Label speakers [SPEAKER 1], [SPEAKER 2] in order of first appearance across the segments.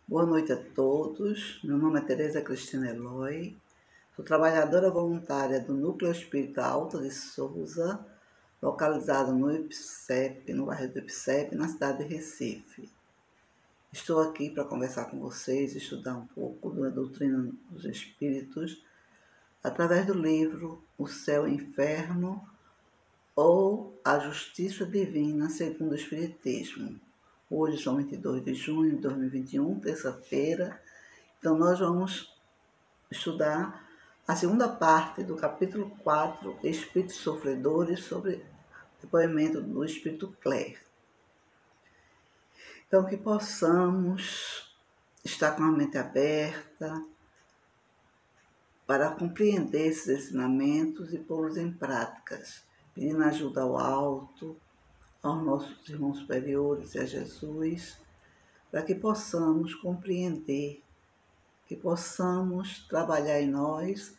[SPEAKER 1] Boa noite a todos. Meu nome é Tereza Cristina Eloy. Sou trabalhadora voluntária do Núcleo Espírita Alta de Souza, localizado no IPSEP, no bairro do IPSEP, na cidade de Recife. Estou aqui para conversar com vocês, estudar um pouco da doutrina dos espíritos, através do livro O Céu e o Inferno ou A Justiça Divina segundo o Espiritismo. Hoje são 22 de junho de 2021, terça-feira. Então, nós vamos estudar a segunda parte do capítulo 4, Espíritos Sofredores, sobre depoimento do Espírito Clare. Então, que possamos estar com a mente aberta para compreender esses ensinamentos e pô-los em práticas, pedindo ajuda ao alto, aos nossos irmãos superiores e a Jesus, para que possamos compreender, que possamos trabalhar em nós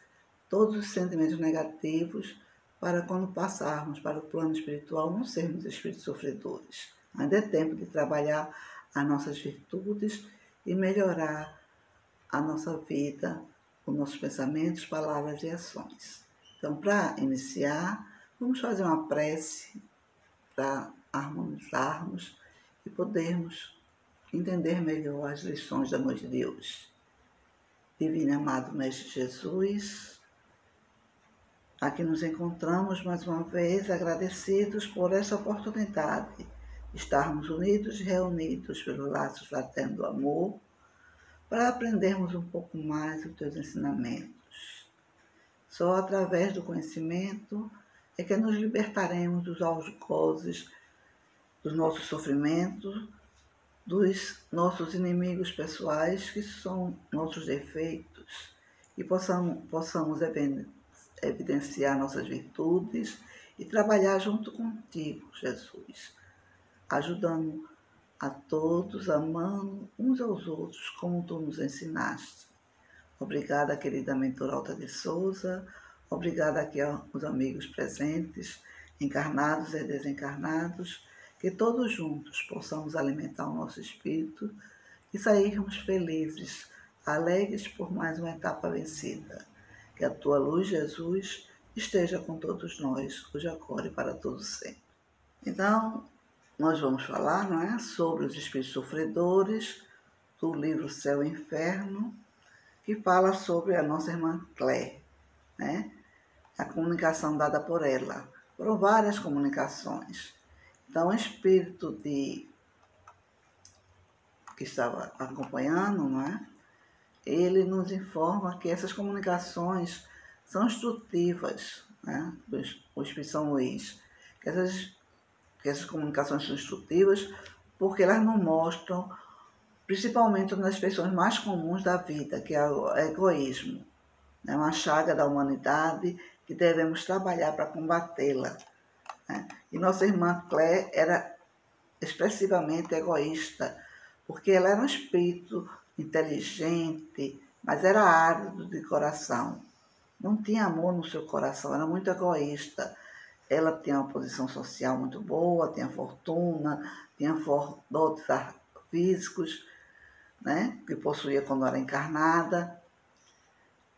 [SPEAKER 1] todos os sentimentos negativos para quando passarmos para o plano espiritual não sermos espíritos sofredores. Ainda é tempo de trabalhar as nossas virtudes e melhorar a nossa vida, os nossos pensamentos, palavras e ações. Então, para iniciar, vamos fazer uma prece para harmonizarmos e podermos entender melhor as lições da noite de hoje. Divino e amado Mestre Jesus, aqui nos encontramos mais uma vez agradecidos por essa oportunidade de estarmos unidos e reunidos pelo laço fraterno do amor para aprendermos um pouco mais os teus ensinamentos. Só através do conhecimento é que nos libertaremos dos algozes, dos nossos sofrimentos, dos nossos inimigos pessoais, que são nossos defeitos, e possamos evidenciar nossas virtudes e trabalhar junto contigo, Jesus, ajudando a todos, amando uns aos outros, como tu nos ensinaste. Obrigada, querida mentora Alta de Souza, obrigada aqui aos amigos presentes, encarnados e desencarnados, que todos juntos possamos alimentar o nosso espírito e sairmos felizes, alegres por mais uma etapa vencida. Que a tua luz, Jesus, esteja com todos nós, hoje, agora e para todos sempre. Então, nós vamos falar, não é, sobre os espíritos sofredores do livro Céu e Inferno, que fala sobre a nossa irmã Clare, né? A comunicação dada por ela. Foram várias comunicações. Então, o espírito que estava acompanhando, não é? Ele nos informa que essas comunicações são instrutivas, né? O Espírito São Luís, que essas comunicações são instrutivas porque elas nos mostram, principalmente uma das questões mais comuns da vida, que é o egoísmo. É uma chaga da humanidade que devemos trabalhar para combatê-la. Né? E nossa irmã Clare era expressivamente egoísta, porque ela era um espírito inteligente, mas era árido de coração. Não tinha amor no seu coração, era muito egoísta. Ela tinha uma posição social muito boa, tinha fortuna, tinha dotes físicos, né, que possuía quando era encarnada,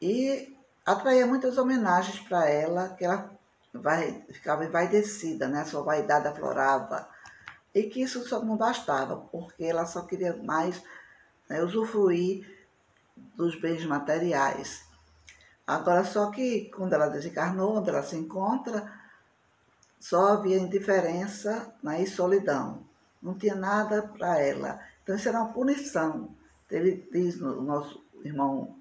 [SPEAKER 1] e atraía muitas homenagens para ela, que ela ficava envaidecida, né, sua vaidade aflorava, e que isso só não bastava, porque ela só queria mais, né, usufruir dos bens materiais. Agora, só que quando ela desencarnou, onde ela se encontra, só havia indiferença, né, e solidão. Não tinha nada para ela. Então, isso era uma punição. Ele diz, no nosso irmão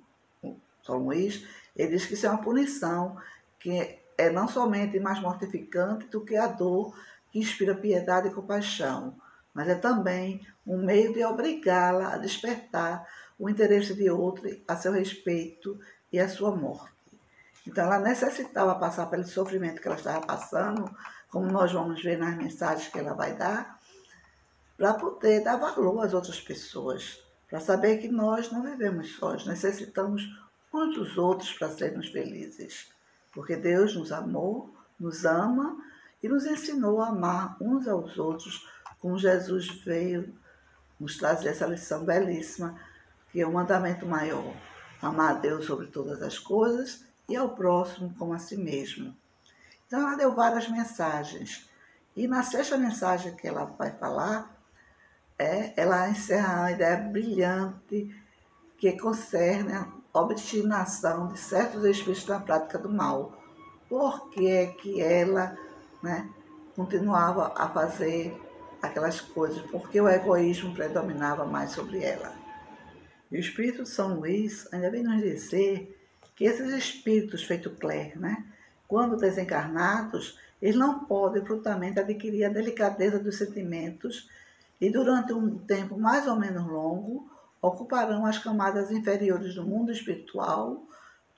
[SPEAKER 1] São Luís, ele diz que isso é uma punição, que é não somente mais mortificante do que a dor que inspira piedade e compaixão, mas é também um meio de obrigá-la a despertar o interesse de outro a seu respeito e a sua morte. Então, ela necessitava passar pelo sofrimento que ela estava passando, como nós vamos ver nas mensagens que ela vai dar, para poder dar valor às outras pessoas, para saber que nós não vivemos sós, necessitamos uns dos outros para sermos felizes. Porque Deus nos amou, nos ama e nos ensinou a amar uns aos outros, como Jesus veio nos trazer essa lição belíssima que é o mandamento maior, amar a Deus sobre todas as coisas e ao próximo como a si mesmo. Então ela deu várias mensagens. E na sexta mensagem que ela vai falar, ela encerra uma ideia brilhante que concerne a obstinação de certos espíritos na prática do mal. Por que é que ela, né, continuava a fazer aquelas coisas? Porque o egoísmo predominava mais sobre ela. E o Espírito de São Luís ainda vem nos dizer que esses espíritos, feito Claire, né, quando desencarnados, eles não podem brutalmente adquirir a delicadeza dos sentimentos e durante um tempo mais ou menos longo ocuparão as camadas inferiores do mundo espiritual,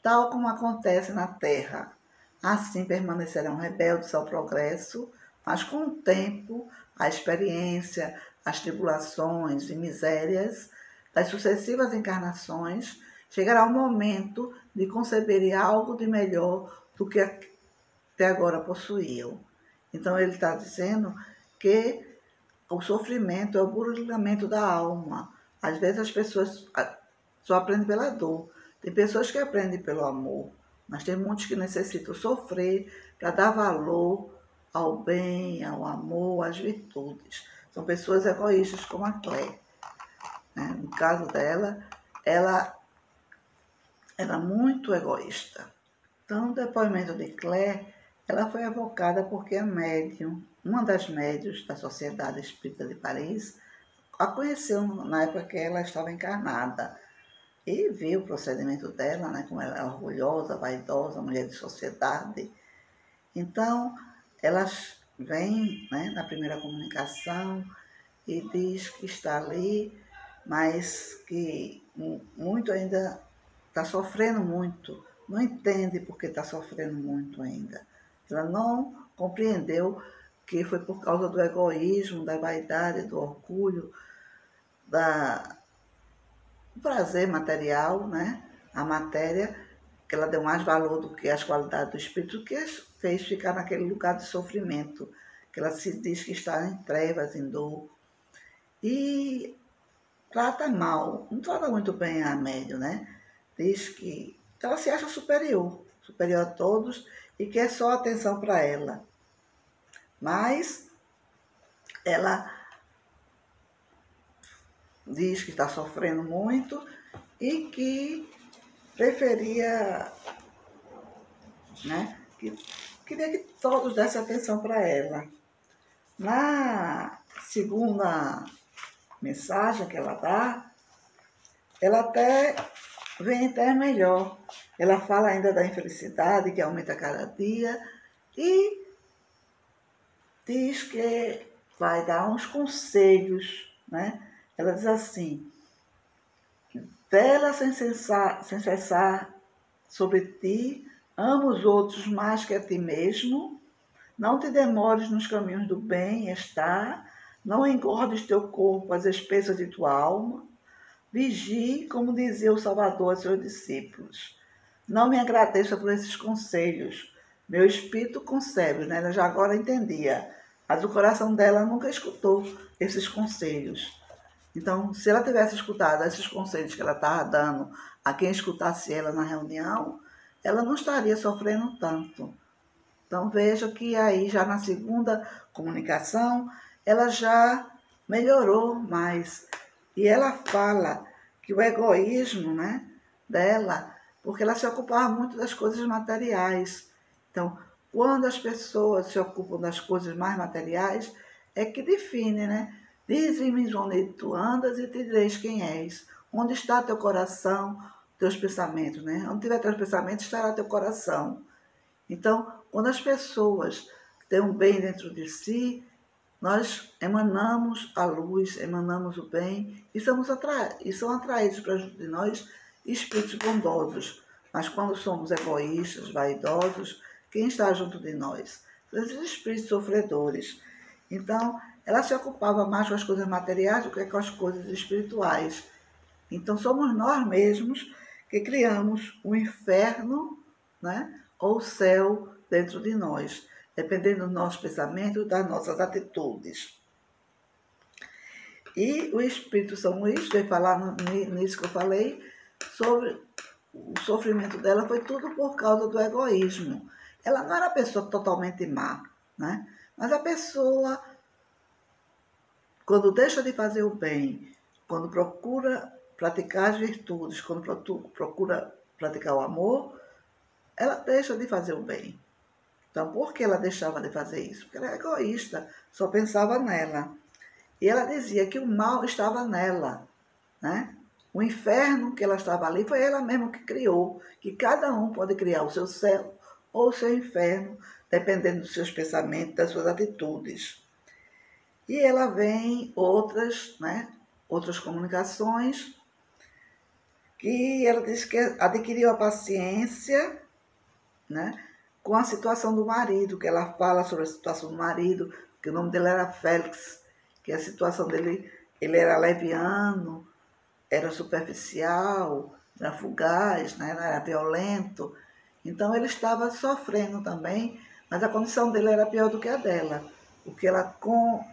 [SPEAKER 1] tal como acontece na Terra. Assim permanecerão rebeldes ao progresso, mas com o tempo, a experiência, as tribulações e misérias das sucessivas encarnações, chegará o momento de conceberem algo de melhor do que até agora possuíam. Então ele está dizendo que o sofrimento é o burlamento da alma. Às vezes as pessoas só aprendem pela dor. Tem pessoas que aprendem pelo amor, mas tem muitos que necessitam sofrer para dar valor ao bem, ao amor, às virtudes. São pessoas egoístas como a Claire. Né? No caso dela, ela era muito egoísta. Então, no depoimento de Claire, ela foi evocada porque a médium, uma das médiuns da Sociedade Espírita de Paris, a conheceu na época que ela estava encarnada e viu o procedimento dela, né, como ela é orgulhosa, vaidosa, mulher de sociedade. Então, ela vem, né, na primeira comunicação e diz que está ali, mas que muito ainda está sofrendo muito, não entende porque está sofrendo muito ainda. Ela não compreendeu que foi por causa do egoísmo, da vaidade, do orgulho, do prazer material, né? A matéria, que ela deu mais valor do que as qualidades do espírito, que fez ficar naquele lugar de sofrimento, que ela se diz que está em trevas, em dor. E trata mal, não trata muito bem a médium, né? Diz que ela se acha superior, superior a todos e quer só atenção para ela. Mas ela diz que está sofrendo muito e que preferia, né? Que queria que todos dessem atenção para ela. Na segunda mensagem que ela dá, ela até vem até melhor. Ela fala ainda da infelicidade que aumenta cada dia e diz que vai dar uns conselhos, né? Ela diz assim: vela sem cessar sobre ti, ama os outros mais que a ti mesmo, não te demores nos caminhos do bem-estar, não engordes teu corpo às expensas de tua alma, vigie, como dizia o Salvador a seus discípulos. Não me agradeça por esses conselhos. Meu espírito concebe, né? Ela já agora entendia, mas o coração dela nunca escutou esses conselhos. Então, se ela tivesse escutado esses conselhos que ela estava dando a quem escutasse ela na reunião, ela não estaria sofrendo tanto. Então, veja que aí, já na segunda comunicação, ela já melhorou mais. E ela fala que o egoísmo, né, dela, porque ela se ocupava muito das coisas materiais. Então, quando as pessoas se ocupam das coisas mais materiais, é que define, né? Dize-me onde tu andas e te direis quem és. Onde está teu coração, teus pensamentos, né? Onde tiver teus pensamentos, estará teu coração. Então, quando as pessoas têm um bem dentro de si, nós emanamos a luz, emanamos o bem e são atraídos para junto de nós espíritos bondosos. Mas quando somos egoístas, vaidosos, quem está junto de nós? São esses espíritos sofredores. Então, ela se ocupava mais com as coisas materiais do que com as coisas espirituais. Então, somos nós mesmos que criamos o inferno, né, ou o céu dentro de nós, dependendo do nosso pensamento e das nossas atitudes. E o Espírito São Luís veio falar nisso que eu falei, sobre o sofrimento dela foi tudo por causa do egoísmo. Ela não era uma pessoa totalmente má, né? Mas a pessoa, quando deixa de fazer o bem, quando procura praticar as virtudes, quando procura praticar o amor, ela deixa de fazer o bem. Então, por que ela deixava de fazer isso? Porque ela era egoísta, só pensava nela. E ela dizia que o mal estava nela, né? O inferno que ela estava ali foi ela mesma que criou, que cada um pode criar o seu céu ou o seu inferno, dependendo dos seus pensamentos, das suas atitudes. E ela vem outras, né? Outras comunicações, que ela diz que adquiriu a paciência, né? Com a situação do marido, que ela fala sobre a situação do marido, que o nome dele era Félix, que a situação dele, ele era leviano, era superficial, era fugaz, né? Era violento. Então ele estava sofrendo também, mas a condição dele era pior do que a dela. Porque ela, com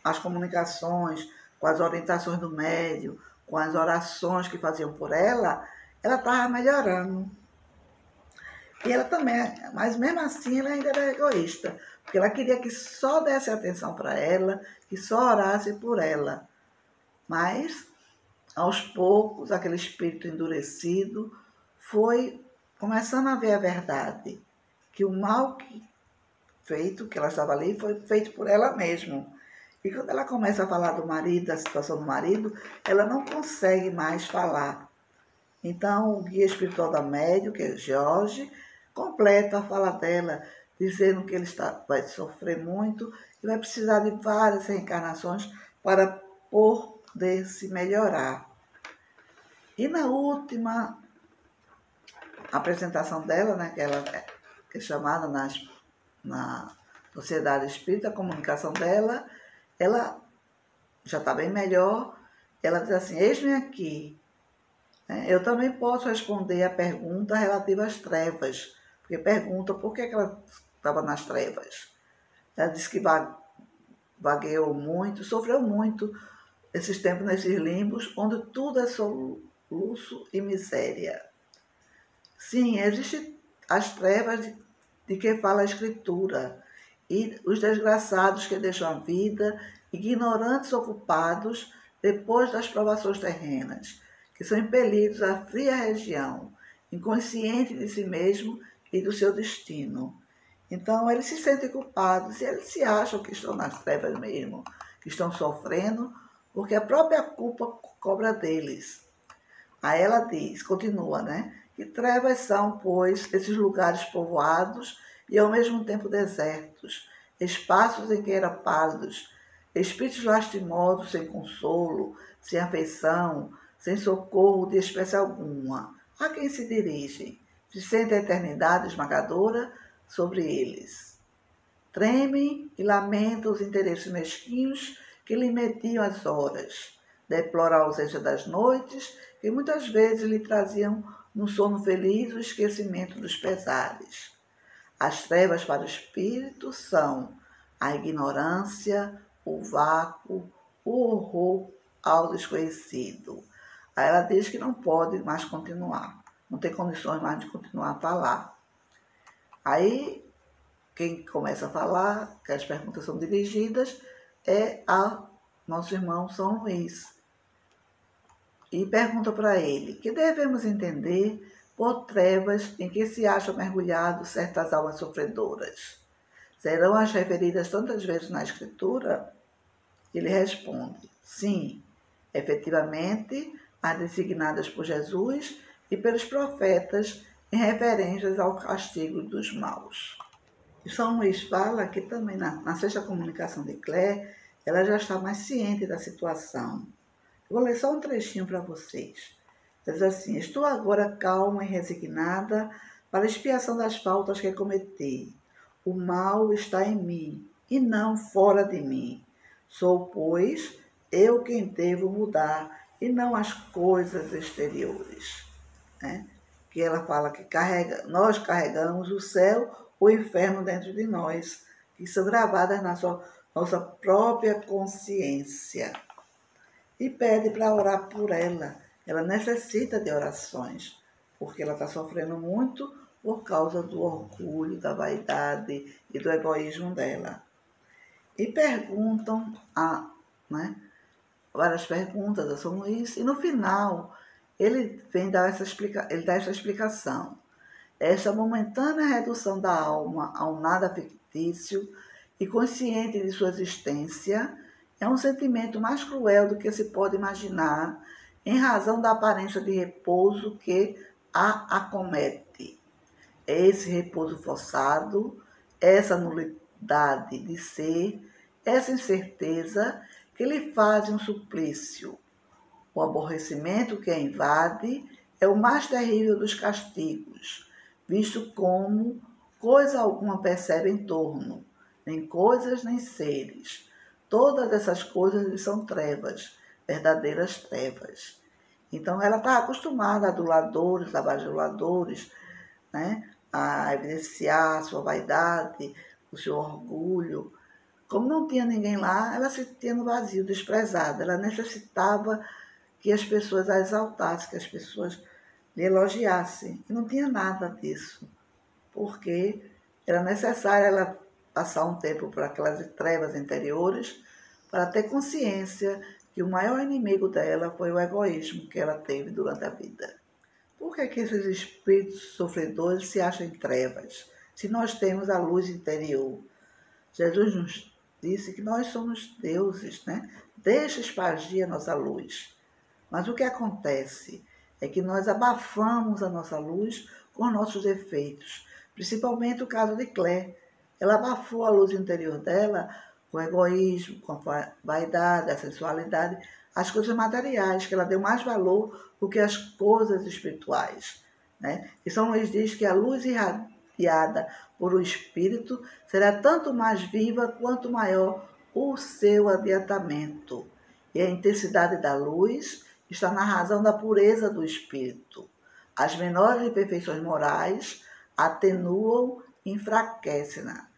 [SPEAKER 1] as comunicações, com as orientações do médium, com as orações que faziam por ela estava melhorando. E ela também, mas mesmo assim ela ainda era egoísta, porque ela queria que só desse atenção para ela, que só orasse por ela. Mas, aos poucos, aquele espírito endurecido foi começando a ver a verdade, que o mal feito, que ela estava ali, foi feito por ela mesma. E quando ela começa a falar do marido, da situação do marido, ela não consegue mais falar. Então, o guia espiritual da médium, que é Jorge, completa a fala dela, dizendo que ele vai sofrer muito e vai precisar de várias reencarnações para poder se melhorar. E na última apresentação dela, né, que é chamada na Sociedade Espírita, a comunicação dela, ela já está bem melhor. Ela diz assim: eis-me aqui. Eu também posso responder a pergunta relativa às trevas, porque pergunta por que ela estava nas trevas. Ela disse que vagueou muito, sofreu muito esses tempos nesses limbos, onde tudo é soluço e miséria. Sim, existem as trevas de que fala a Escritura, e os desgraçados que deixam a vida, ignorantes ocupados depois das provações terrenas, que são impelidos à fria região, inconsciente de si mesmo e do seu destino. Então, eles se sentem culpados e eles se acham que estão nas trevas mesmo, que estão sofrendo, porque a própria culpa cobra deles. Aí ela diz, continua, né? Que trevas são, pois, esses lugares povoados e ao mesmo tempo desertos, espaços em que eram pálidos, espíritos lastimosos, sem consolo, sem afeição, sem socorro de espécie alguma. A quem se dirigem? Se sente a eternidade esmagadora sobre eles. Tremem e lamentam os interesses mesquinhos que lhe mediam as horas. Deplora a ausência das noites, que muitas vezes lhe traziam no sono feliz o esquecimento dos pesares. As trevas para o espírito são a ignorância, o vácuo, o horror ao desconhecido. Aí ela diz que não pode mais continuar, não tem condições mais de continuar a falar. Aí, quem começa a falar, que as perguntas são dirigidas, é a nosso irmão São Luís. E pergunta para ele: que devemos entender por trevas em que se acham mergulhados certas almas sofredoras? Serão as referidas tantas vezes na Escritura? Ele responde: sim, efetivamente, as designadas por Jesus e pelos profetas em referências ao castigo dos maus. E São Luís fala que também na sexta comunicação de Clare, ela já está mais ciente da situação. Vou ler só um trechinho para vocês. Diz assim: estou agora calma e resignada para a expiação das faltas que cometi. O mal está em mim e não fora de mim. Sou, pois, eu quem devo mudar e não as coisas exteriores. Né? Que ela fala que nós carregamos o céu, o inferno dentro de nós, que são gravadas na nossa própria consciência. e pede para orar por ela. Ela necessita de orações, porque ela está sofrendo muito por causa do orgulho, da vaidade e do egoísmo dela. E perguntam, né, várias perguntas a São Luís, e no final ele dá essa explicação. Esta momentânea redução da alma ao nada fictício e consciente de sua existência é um sentimento mais cruel do que se pode imaginar, em razão da aparência de repouso que a acomete. É esse repouso forçado, essa nulidade de ser, essa incerteza que lhe faz um suplício. O aborrecimento que a invade é o mais terrível dos castigos, visto como coisa alguma percebe em torno, nem coisas nem seres. Todas essas coisas lhe são trevas, verdadeiras trevas. Então ela está acostumada a aduladores, a bajuladores, né, a evidenciar a sua vaidade, o seu orgulho. Como não tinha ninguém lá, ela se sentia no vazio, desprezada. Ela necessitava que as pessoas a exaltassem, que as pessoas lhe elogiassem. E não tinha nada disso, porque era necessário ela passar um tempo por aquelas trevas interiores para ter consciência que o maior inimigo dela foi o egoísmo que ela teve durante a vida. Por que esses espíritos sofredores se acham em trevas, se nós temos a luz interior? Jesus nos disse que nós somos deuses, né? Deixa espargir a nossa luz. Mas o que acontece é que nós abafamos a nossa luz com nossos defeitos, principalmente o caso de Claire. Ela abafou a luz interior dela com o egoísmo, com a vaidade, a sensualidade, as coisas materiais, que ela deu mais valor do que as coisas espirituais, né? E São Luís diz que a luz irradiada por o Espírito será tanto mais viva quanto maior o seu adiantamento. E a intensidade da luz está na razão da pureza do espírito. As menores imperfeições morais atenuam e enfraquecem-na.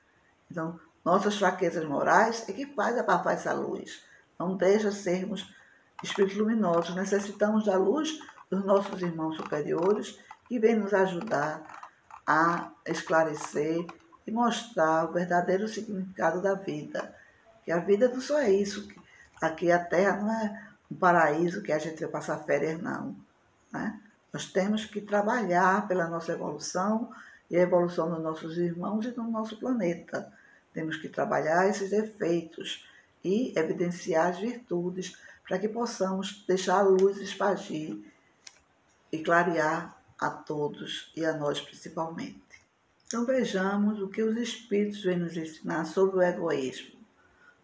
[SPEAKER 1] Então, nossas fraquezas morais é que faz abafar essa luz. Não deixa sermos espíritos luminosos. Necessitamos da luz dos nossos irmãos superiores que vêm nos ajudar a esclarecer e mostrar o verdadeiro significado da vida. Que a vida não só é isso. Aqui a Terra não é um paraíso que a gente vai passar férias, não, né? Nós temos que trabalhar pela nossa evolução e a evolução dos nossos irmãos e do nosso planeta. Temos que trabalhar esses defeitos e evidenciar as virtudes para que possamos deixar a luz espargir e clarear a todos e a nós principalmente. Então vejamos o que os Espíritos vêm nos ensinar sobre o egoísmo.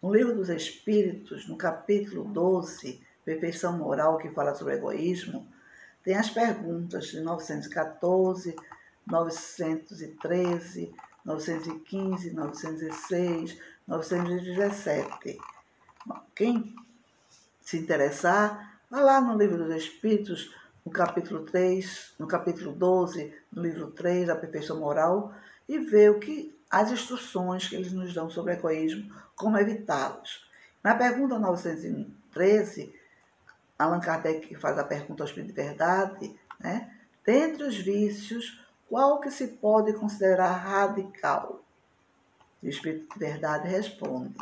[SPEAKER 1] No Livro dos Espíritos, no capítulo 12, Perfeição Moral, que fala sobre o egoísmo, tem as perguntas de 914, 913, 915, 906, 917. Quem se interessar, vá lá no Livro dos Espíritos, no capítulo 3, no capítulo 12, no livro 3, a Perfeição Moral, e vê as instruções que eles nos dão sobre o egoísmo, como evitá-los. Na pergunta 913, Allan Kardec faz a pergunta ao Espírito de Verdade, né? Dentre os vícios, qual que se pode considerar radical? O Espírito de Verdade responde: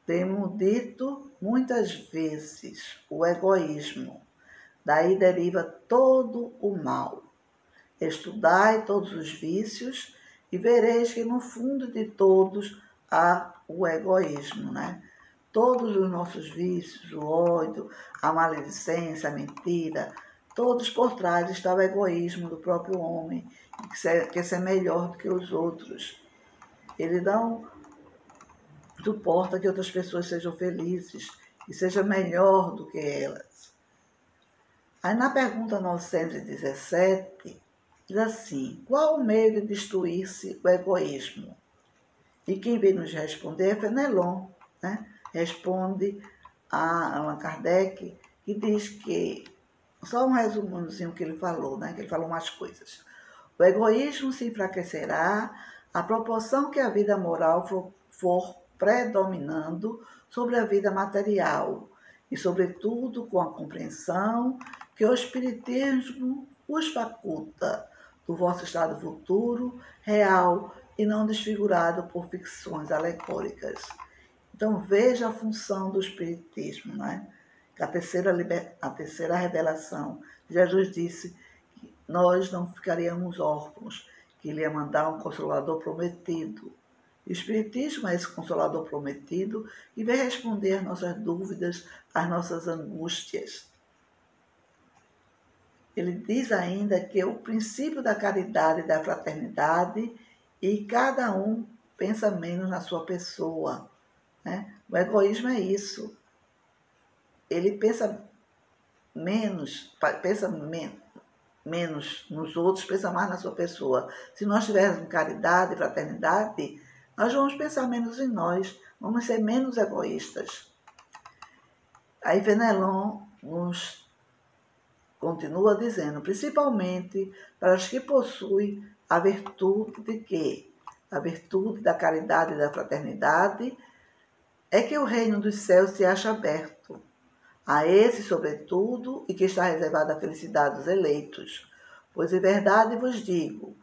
[SPEAKER 1] temos dito muitas vezes o egoísmo, daí deriva todo o mal. Estudai todos os vícios e vereis que no fundo de todos há o egoísmo, né? Todos os nossos vícios, o ódio, a maledicência, a mentira, todos por trás está o egoísmo do próprio homem, que quer ser melhor do que os outros. Ele não suporta que outras pessoas sejam felizes e seja melhor do que elas. Aí na pergunta 917, diz assim: qual o meio de destruir-se o egoísmo? E quem vem nos responder é Fenelon, né? Responde a Allan Kardec, que diz que, só um resumozinho que ele falou, né? Que ele falou umas coisas. O egoísmo se enfraquecerá à proporção que a vida moral for predominando sobre a vida material, e, sobretudo, com a compreensão que o Espiritismo os faculta do vosso estado futuro, real e não desfigurado por ficções alegóricas. Então, veja a função do Espiritismo, né? Que a terceira revelação, Jesus disse que nós não ficaríamos órfãos, que ele ia mandar um Consolador prometido. O Espiritismo é esse Consolador prometido e vem responder às nossas dúvidas, às nossas angústias. Ele diz ainda que é o princípio da caridade e da fraternidade e cada um pensa menos na sua pessoa, né? O egoísmo é isso. Ele pensa menos nos outros, pensa mais na sua pessoa. Se nós tivermos caridade e fraternidade, nós vamos pensar menos em nós, vamos ser menos egoístas. Aí Fenelon nos continua dizendo, principalmente para os que possuem a virtude de quê? A virtude da caridade e da fraternidade é que o reino dos céus se acha aberto. A esse, sobretudo, e que está reservada a felicidade dos eleitos. Pois em verdade vos digo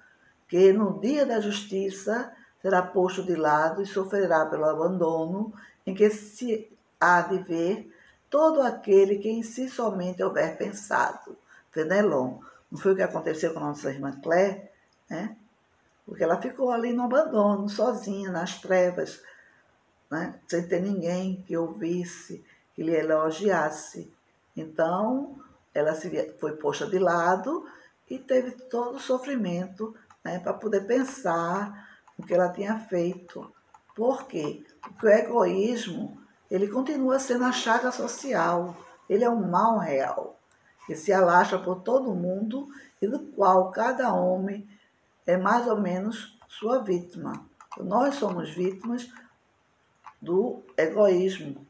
[SPEAKER 1] que no dia da justiça será posto de lado e sofrerá pelo abandono em que se há de ver todo aquele que em si somente houver pensado. Fenelon. Não foi o que aconteceu com a nossa irmã Claire, né? Porque ela ficou ali no abandono, sozinha, nas trevas, né? Sem ter ninguém que ouvisse, que lhe elogiasse. Então, ela foi posta de lado e teve todo o sofrimento, né, para poder pensar no que ela tinha feito. Por quê? Porque o egoísmo, ele continua sendo a chaga social, ele é um mal real, que se alastra por todo mundo e do qual cada homem é mais ou menos sua vítima. Nós somos vítimas do egoísmo.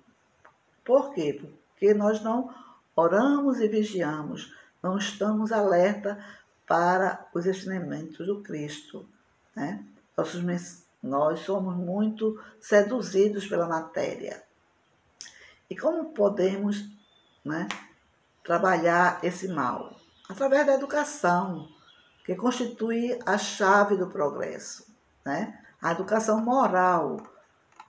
[SPEAKER 1] Por quê? Porque nós não oramos e vigiamos, não estamos alerta para os ensinamentos do Cristo, né? Nós somos muito seduzidos pela matéria. E como podemos, né, trabalhar esse mal? Através da educação, que constitui a chave do progresso, né? A educação moral,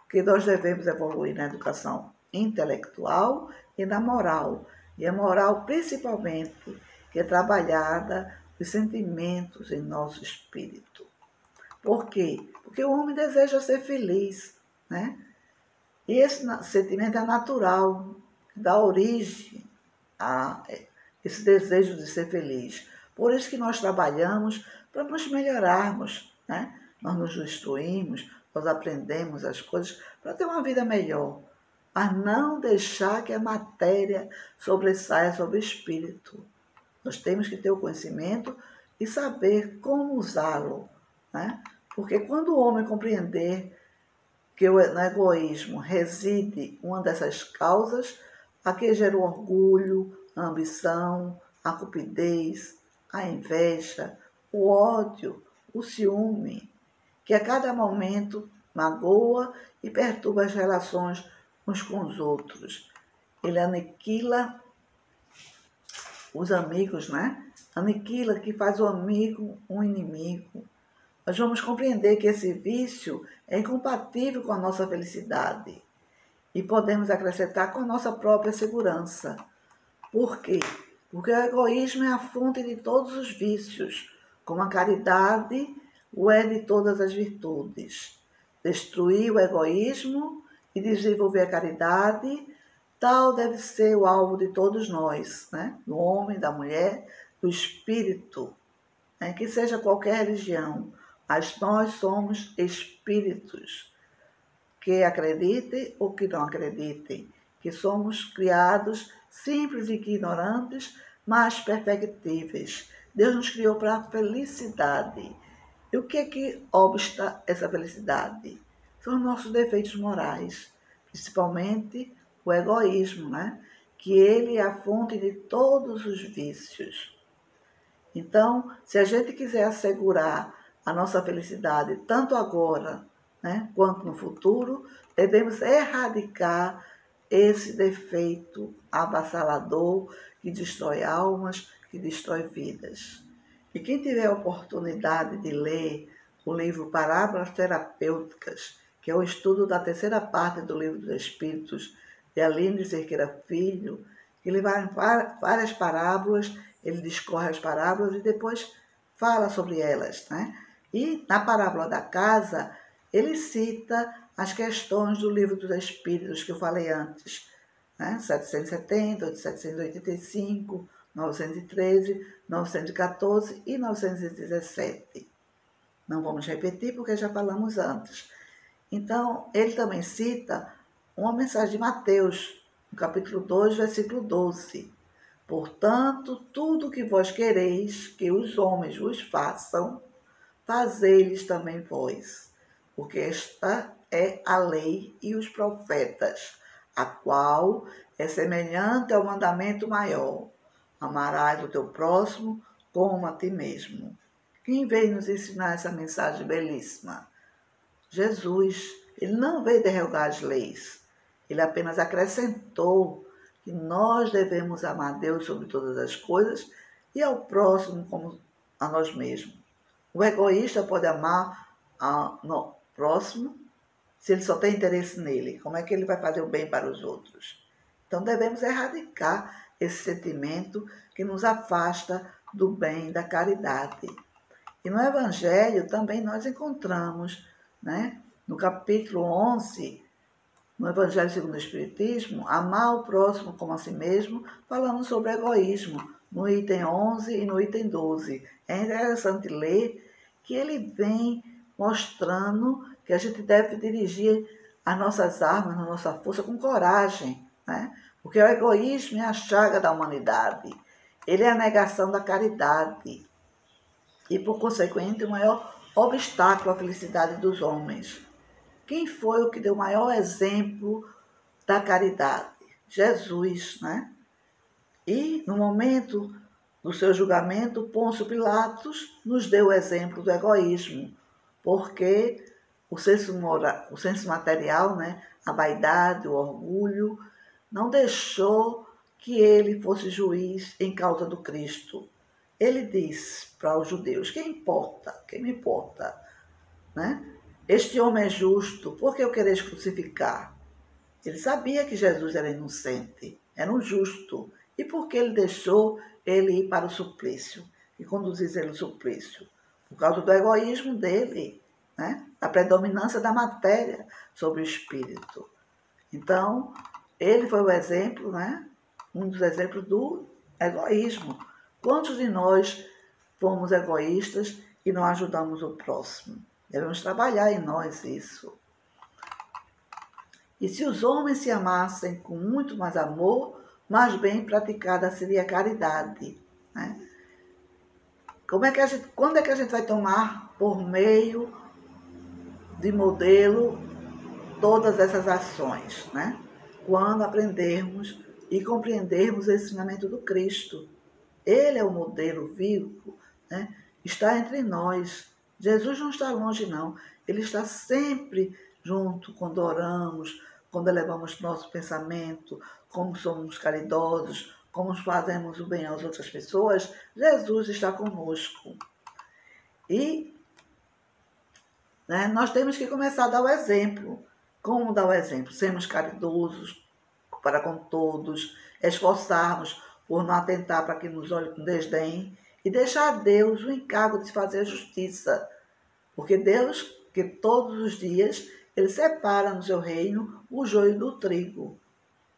[SPEAKER 1] que nós devemos evoluir na educação intelectual e na moral. E a moral, principalmente, que é trabalhada os sentimentos em nosso espírito. Por quê? Porque o homem deseja ser feliz, né? E esse sentimento é natural, dá origem a esse desejo de ser feliz. Por isso que nós trabalhamos para nos melhorarmos, né? Nós nos instruímos, nós aprendemos as coisas para ter uma vida melhor, mas não deixar que a matéria sobressaia sobre o espírito. Nós temos que ter o conhecimento e saber como usá-lo, né? Porque quando o homem compreender que no egoísmo reside uma dessas causas, a que gera o orgulho, a ambição, a cupidez, a inveja, o ódio, o ciúme, que a cada momento magoa e perturba as relações uns com os outros. Ele aniquila os amigos, né? Aniquila, que faz o amigo um inimigo. Nós vamos compreender que esse vício é incompatível com a nossa felicidade e podemos acrescentar com a nossa própria segurança. Por quê? Porque o egoísmo é a fonte de todos os vícios, como a caridade o é de todas as virtudes. Destruir o egoísmo e desenvolver a caridade, tal deve ser o alvo de todos nós, né? Do homem, da mulher, do espírito, né? Que seja qualquer religião, mas nós somos espíritos, que acreditem ou que não acreditem, que somos criados simples e ignorantes, mas perfectíveis. Deus nos criou para a felicidade. E o que obsta essa felicidade? São os nossos defeitos morais, principalmente o egoísmo, né? Que ele é a fonte de todos os vícios. Então, se a gente quiser assegurar a nossa felicidade, tanto agora, né, quanto no futuro, devemos erradicar esse defeito avassalador que destrói almas, que destrói vidas. E quem tiver a oportunidade de ler o livro Parábolas Terapêuticas, que é o estudo da terceira parte do Livro dos Espíritos, de Aline Cerqueira Filho, que ele vai em várias parábolas, ele discorre as parábolas e depois fala sobre elas, né? E na parábola da casa, ele cita as questões do Livro dos Espíritos que eu falei antes, né? 770, 785, 913, 914 e 917. Não vamos repetir porque já falamos antes. Então, ele também cita uma mensagem de Mateus, no capítulo 2, versículo 12. Portanto, tudo que vós quereis que os homens vos façam, fazei-lhes também vós, porque esta é a lei e os profetas, a qual é semelhante ao mandamento maior: amarás o teu próximo como a ti mesmo. Quem veio nos ensinar essa mensagem belíssima? Jesus. Ele não veio derrogar as leis, ele apenas acrescentou que nós devemos amar Deus sobre todas as coisas e ao próximo como a nós mesmos. O egoísta pode amar ao próximo se ele só tem interesse nele. Como é que ele vai fazer o bem para os outros? Então devemos erradicar esse sentimento que nos afasta do bem, da caridade. E no Evangelho também nós encontramos, né, no capítulo 11, no Evangelho segundo o Espiritismo, amar o próximo como a si mesmo, falando sobre egoísmo, no item 11 e no item 12. É interessante ler que ele vem mostrando que a gente deve dirigir as nossas armas, a nossa força com coragem, né? Porque o egoísmo é a chaga da humanidade, ele é a negação da caridade e, por consequente, o maior obstáculo à felicidade dos homens. Quem foi o que deu o maior exemplo da caridade? Jesus, né? E, no momento do seu julgamento, Pôncio Pilatos nos deu o exemplo do egoísmo, porque o senso material, né, a vaidade, o orgulho, não deixou que ele fosse juiz em causa do Cristo. Ele diz para os judeus: quem importa? Quem me importa? Né? Este homem é justo, por que o quereis crucificar? Ele sabia que Jesus era inocente, era um justo. E por que ele deixou ele ir para o suplício e conduzir ele ao suplício? Por causa do egoísmo dele, né? Da predominância da matéria sobre o espírito. Então, ele foi o exemplo, né? Um dos exemplos do egoísmo. Quantos de nós fomos egoístas e não ajudamos o próximo? Devemos trabalhar em nós isso. E se os homens se amassem com muito mais amor, mais bem praticada seria a caridade, né? Quando é que a gente vai tomar por meio de modelo todas essas ações, né? Quando aprendermos e compreendermos o ensinamento do Cristo. Ele é o modelo vivo, né? Está entre nós. Jesus não está longe, não. Ele está sempre junto quando oramos, quando elevamos nosso pensamento, como somos caridosos, como fazemos o bem às outras pessoas. Jesus está conosco. E, né, nós temos que começar a dar o exemplo. Como dar o exemplo? Sermos caridosos para com todos, esforçarmos por não atentar para que nos olhe com desdém e deixar a Deus o encargo de fazer a justiça. Porque Deus, que todos os dias, Ele separa no seu reino o joio do trigo.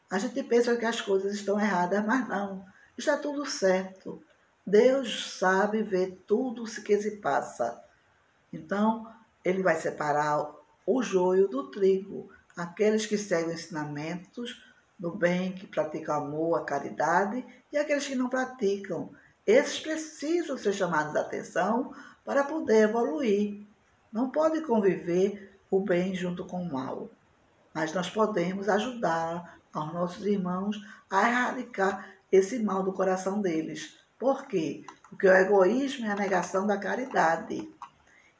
[SPEAKER 1] A gente pensa que as coisas estão erradas, mas não. Está tudo certo. Deus sabe ver tudo o que se passa. Então, Ele vai separar o joio do trigo. Aqueles que seguem ensinamentos do bem, que praticam amor, a caridade, e aqueles que não praticam. Esses precisam ser chamados a atenção para poder evoluir. Não pode conviver o bem junto com o mal. Mas nós podemos ajudar aos nossos irmãos a erradicar esse mal do coração deles. Por quê? Porque o egoísmo é a negação da caridade.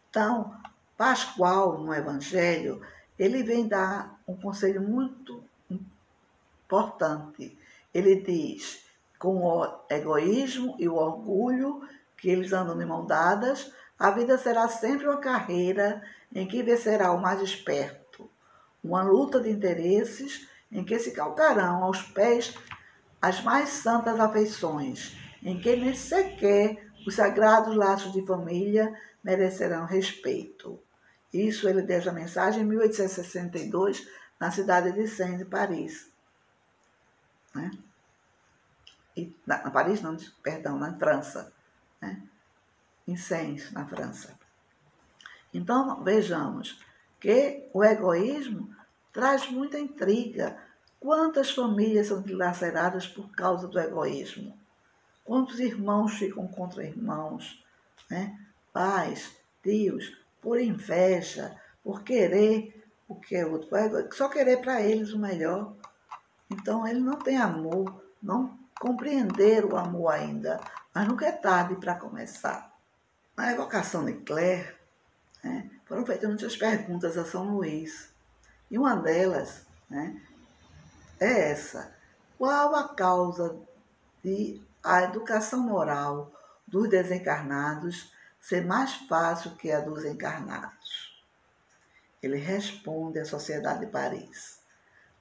[SPEAKER 1] Então, Pascoal, no Evangelho, ele vem dar um conselho muito importante. Ele diz, com o egoísmo e o orgulho, que eles andam de mão dadas, a vida será sempre uma carreira em que vencerá o mais esperto, uma luta de interesses em que se calcarão aos pés as mais santas afeições, em que nem sequer os sagrados laços de família merecerão respeito. Isso ele diz a mensagem em 1862, na cidade de Sens, Paris. Né? Paris não, perdão, na França. Né? Em Sens, na França. Então, vejamos que o egoísmo traz muita intriga. Quantas famílias são dilaceradas por causa do egoísmo? Quantos irmãos ficam contra irmãos? Né? Pais, tios, por inveja, por querer o que é outro, só querer para eles o melhor. Então, ele não tem amor, não compreenderam o amor ainda, mas nunca é tarde para começar. Na evocação de Clare, né, foram feitas muitas perguntas a São Luís. E uma delas, né, é essa: qual a causa de a educação moral dos desencarnados ser mais fácil que a dos encarnados? Ele responde à Sociedade de Paris: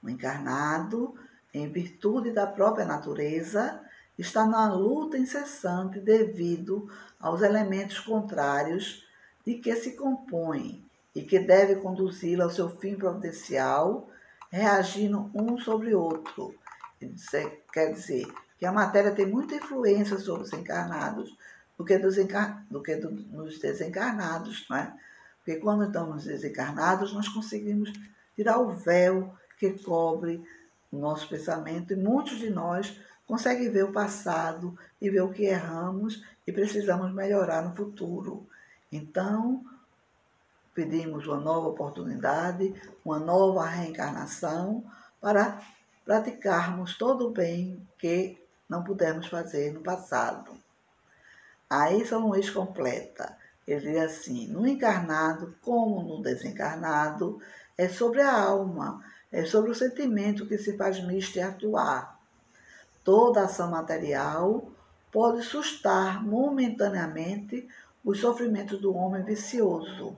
[SPEAKER 1] o encarnado, em virtude da própria natureza, está na luta incessante devido aos elementos contrários de que se compõe e que deve conduzi-lo ao seu fim providencial, reagindo um sobre o outro. Quer dizer que a matéria tem muita influência sobre os encarnados do que nos desencarnados, não é? Porque quando estamos desencarnados, nós conseguimos tirar o véu que cobre o nosso pensamento, e muitos de nós conseguem ver o passado e ver o que erramos e precisamos melhorar no futuro. Então, pedimos uma nova oportunidade, uma nova reencarnação para praticarmos todo o bem que não pudemos fazer no passado. Aí São Luís completa. Ele diz assim: no encarnado como no desencarnado, é sobre a alma, é sobre o sentimento que se faz misto e atuar. Toda ação material pode sustar momentaneamente os sofrimentos do homem vicioso,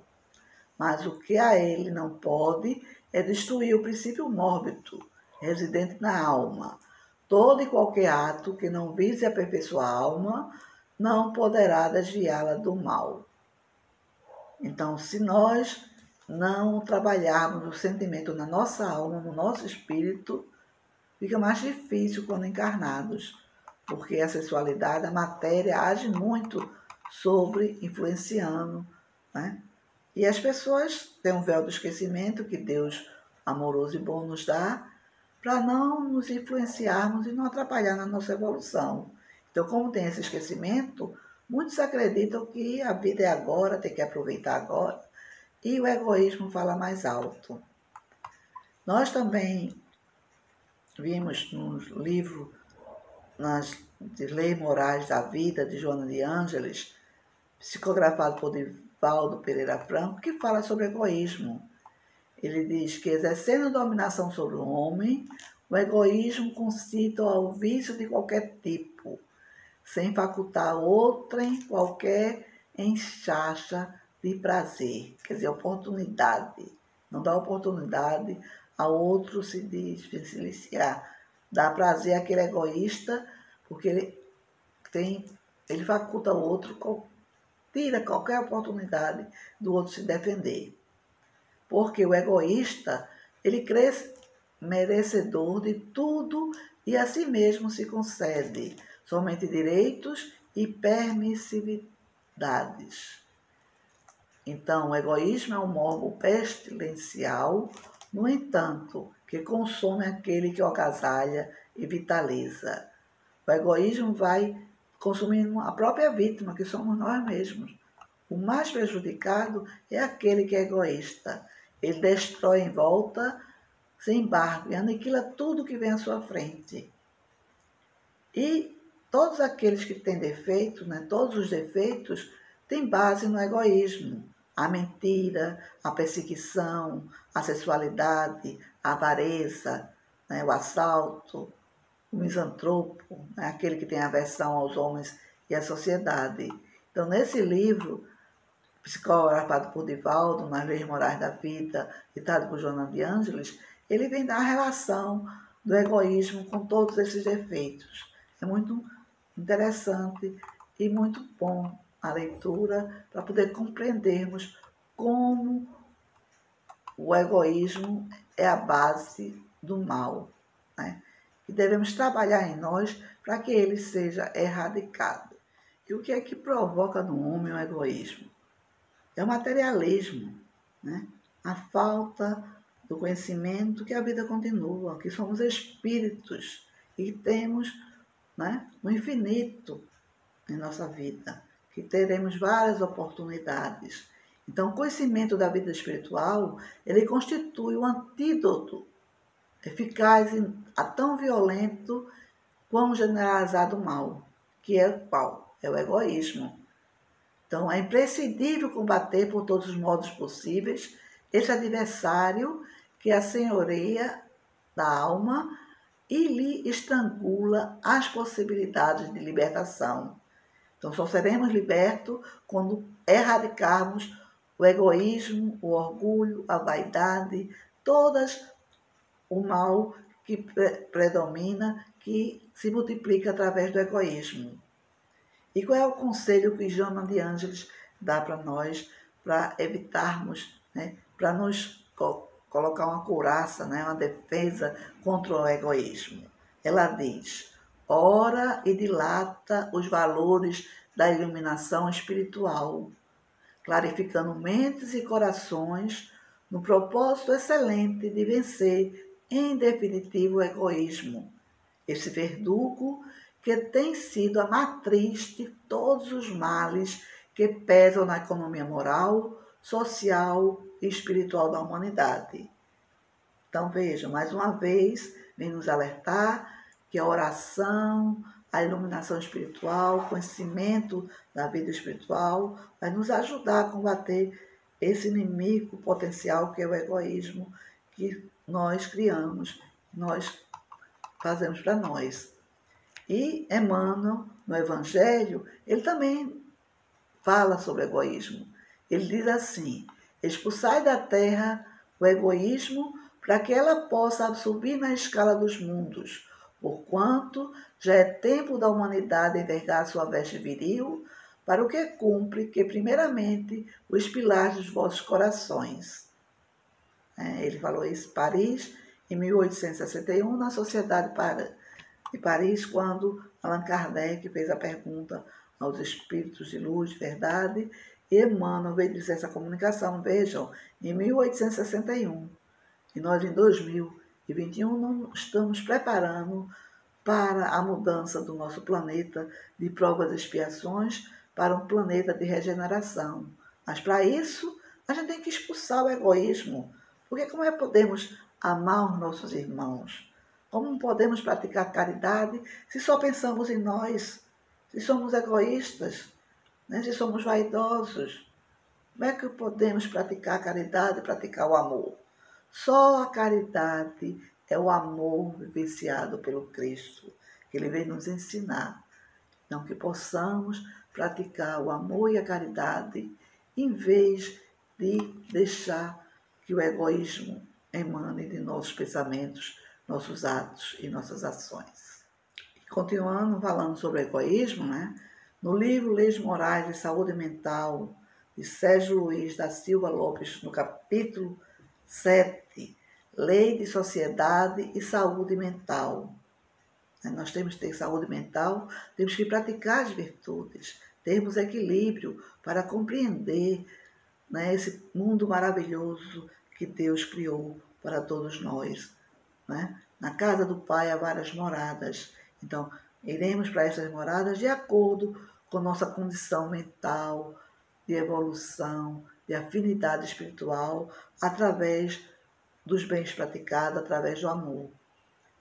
[SPEAKER 1] mas o que a ele não pode é destruir o princípio mórbido, residente na alma. Todo e qualquer ato que não vise aperfeiçoar a alma não poderá desviá-la do mal. Então, se nós não trabalharmos o sentimento na nossa alma, no nosso espírito, fica mais difícil quando encarnados, porque a sexualidade, a matéria, age muito sobre, influenciando, né? E as pessoas têm um véu do esquecimento que Deus, amoroso e bom, nos dá, para não nos influenciarmos e não atrapalhar na nossa evolução. Então, como tem esse esquecimento, muitos acreditam que a vida é agora, tem que aproveitar agora, e o egoísmo fala mais alto. Nós também vimos no livro de Leis Morais da Vida, de Joana de Ângeles, psicografado por Divaldo Pereira Franco, que fala sobre egoísmo. Ele diz que, exercendo dominação sobre o homem, o egoísmo concita ao vício de qualquer tipo, sem facultar outrem qualquer enxacha de prazer, quer dizer, oportunidade. Não dá oportunidade a outro se desvencilhar. Dá prazer àquele egoísta, porque ele faculta o outro, tira qualquer oportunidade do outro se defender. Porque o egoísta, ele crê merecedor de tudo e a si mesmo se concede somente direitos e permissividades. Então, o egoísmo é um morbo pestilencial, no entanto, que consome aquele que o agasalha e vitaliza. O egoísmo vai consumindo a própria vítima, que somos nós mesmos. O mais prejudicado é aquele que é egoísta. Ele destrói em volta, sem embargo, e aniquila tudo que vem à sua frente. E todos aqueles que têm defeitos, né, todos os defeitos, têm base no egoísmo. A mentira, a perseguição, a sexualidade, a avareza, né, o assalto, o misantropo, né, aquele que tem aversão aos homens e à sociedade. Então, nesse livro, psicografado por Divaldo, nas Leis Morais da Vida, ditado por Joana de Ângeles, ele vem dar a relação do egoísmo com todos esses defeitos. É muito interessante e muito bom a leitura para poder compreendermos como o egoísmo é a base do mal, né? E devemos trabalhar em nós para que ele seja erradicado. E o que é que provoca no homem o egoísmo? É o materialismo, né? A falta do conhecimento que a vida continua, que somos espíritos e temos, né, o infinito em nossa vida, que teremos várias oportunidades. Então, o conhecimento da vida espiritual, ele constitui um antídoto eficaz e tão violento quão generalizado mal, que é qual? É o egoísmo. Então, é imprescindível combater por todos os modos possíveis esse adversário que assenhoreia da alma e lhe estrangula as possibilidades de libertação. Então, só seremos libertos quando erradicarmos o egoísmo, o orgulho, a vaidade, todas o mal que predomina, que se multiplica através do egoísmo. E qual é o conselho que Joana de Ângeles dá para nós para evitarmos, né, para nos colocar uma couraça, né, uma defesa contra o egoísmo? Ela diz: ora e dilata os valores da iluminação espiritual, clarificando mentes e corações no propósito excelente de vencer, em definitivo, o egoísmo, esse verdugo que tem sido a matriz de todos os males que pesam na economia moral, social e espiritual da humanidade. Então, vejam, mais uma vez, vem nos alertar que a oração, a iluminação espiritual, o conhecimento da vida espiritual vai nos ajudar a combater esse inimigo potencial que é o egoísmo que nós criamos, nós fazemos para nós. E Emmanuel, no Evangelho, ele também fala sobre egoísmo. Ele diz assim: expulsai da terra o egoísmo para que ela possa subir na escala dos mundos, porquanto já é tempo da humanidade envergar sua veste viril, para o que cumpre que, primeiramente, os pilares dos vossos corações. Ele falou isso em Paris, em 1861, na Sociedade de Paris, quando Allan Kardec fez a pergunta aos espíritos de luz, de verdade, e Emmanuel veio dizer essa comunicação, vejam, em 1861. E nós, em 2021, não estamos preparando para a mudança do nosso planeta de provas e expiações para um planeta de regeneração. Mas, para isso, a gente tem que expulsar o egoísmo, porque como é que podemos amar os nossos irmãos? Como podemos praticar caridade se só pensamos em nós? Se somos egoístas, né? Se somos vaidosos? Como é que podemos praticar caridade, praticar o amor? Só a caridade é o amor vivenciado pelo Cristo, que Ele vem nos ensinar. Então, que possamos praticar o amor e a caridade, em vez de deixar que o egoísmo emane de nossos pensamentos, nossos atos e nossas ações. E continuando falando sobre egoísmo, né? No livro Leis Morais de Saúde Mental, de Sérgio Luiz da Silva Lopes, no capítulo 7, Lei de Sociedade e Saúde Mental. Nós temos que ter saúde mental, temos que praticar as virtudes, termos equilíbrio para compreender, né, esse mundo maravilhoso que Deus criou para todos nós. Né? Na casa do Pai há várias moradas. Então, iremos para essas moradas de acordo com nossa condição mental, de evolução, de afinidade espiritual, através dos bens praticados, através do amor.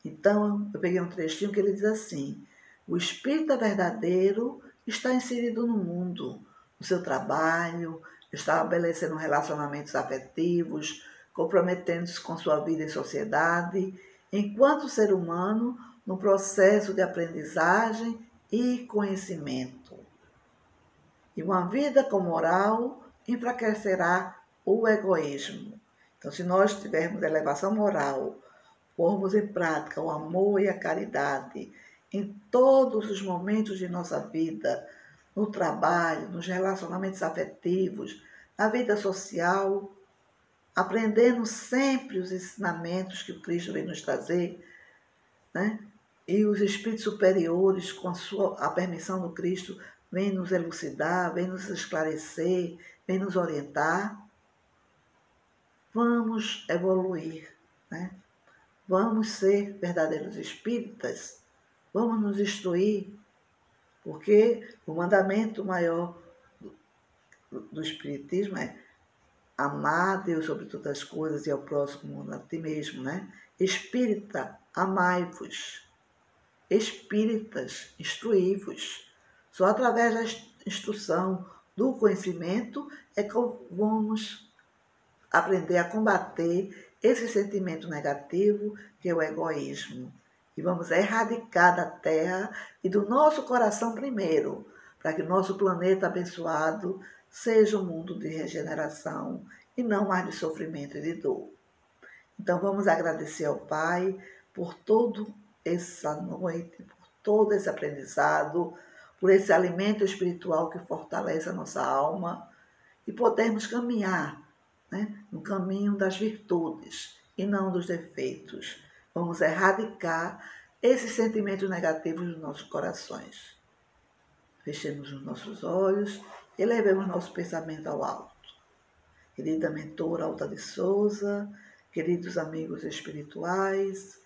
[SPEAKER 1] Então, eu peguei um trechinho que ele diz assim: o espírito verdadeiro está inserido no mundo, no seu trabalho, estabelecendo relacionamentos afetivos, comprometendo-se com sua vida em sociedade enquanto ser humano, no processo de aprendizagem e conhecimento. E uma vida com moral enfraquecerá o egoísmo. Então, se nós tivermos elevação moral, pormos em prática o amor e a caridade em todos os momentos de nossa vida, no trabalho, nos relacionamentos afetivos, na vida social, aprendendo sempre os ensinamentos que o Cristo vem nos trazer, né? E os espíritos superiores, com a permissão do Cristo, vêm nos elucidar, vêm nos esclarecer, vêm nos orientar. Vamos evoluir, né? Vamos ser verdadeiros espíritas, vamos nos instruir, porque o mandamento maior do Espiritismo é amar a Deus sobre todas as coisas e ao próximo como a ti mesmo, né? Espírita, amai-vos. Espíritas, instruí-vos. Só através da instrução, do conhecimento, é que vamos aprender a combater esse sentimento negativo que é o egoísmo. E vamos erradicar da Terra e do nosso coração primeiro, para que o nosso planeta abençoado seja um mundo de regeneração e não mais de sofrimento e de dor. Então vamos agradecer ao Pai por toda essa noite, por todo esse aprendizado, por esse alimento espiritual que fortalece a nossa alma e podermos caminhar, né, no caminho das virtudes e não dos defeitos. Vamos erradicar esses sentimentos negativos dos nossos corações. Fechemos os nossos olhos e levemos nosso pensamento ao alto. Querida mentora Alta de Souza, queridos amigos espirituais,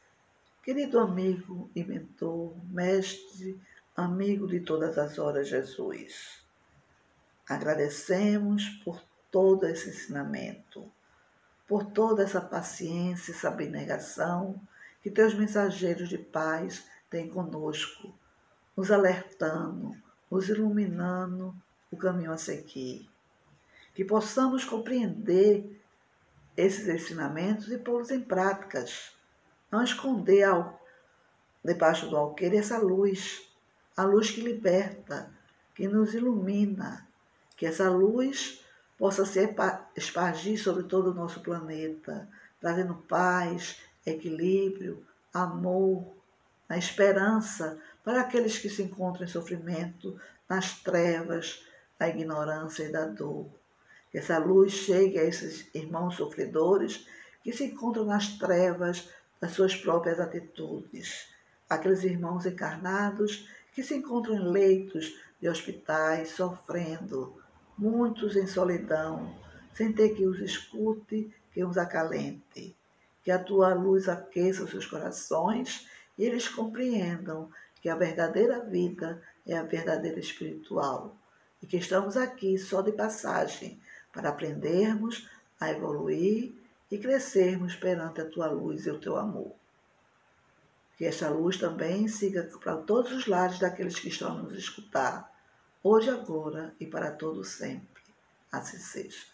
[SPEAKER 1] querido amigo e mentor, mestre, amigo de todas as horas, Jesus. Agradecemos por todo esse ensinamento, por toda essa paciência e essa abnegação que teus mensageiros de paz têm conosco, nos alertando, nos iluminando o caminho a seguir. Que possamos compreender esses ensinamentos e pô-los em práticas. Não esconder debaixo do alqueire essa luz, a luz que liberta, que nos ilumina, que essa luz possa se espargir sobre todo o nosso planeta, trazendo paz, equilíbrio, amor, a esperança para aqueles que se encontram em sofrimento, nas trevas, da ignorância e da dor. Que essa luz chegue a esses irmãos sofredores que se encontram nas trevas das suas próprias atitudes. Aqueles irmãos encarnados que se encontram em leitos de hospitais, sofrendo, muitos em solidão, sem ter que os escute, que os acalente. Que a tua luz aqueça os seus corações e eles compreendam que a verdadeira vida é a verdadeira espiritual e que estamos aqui só de passagem para aprendermos a evoluir e crescermos perante a tua luz e o teu amor. Que esta luz também siga para todos os lares daqueles que estão a nos escutar, hoje, agora e para todo sempre. Assim seja.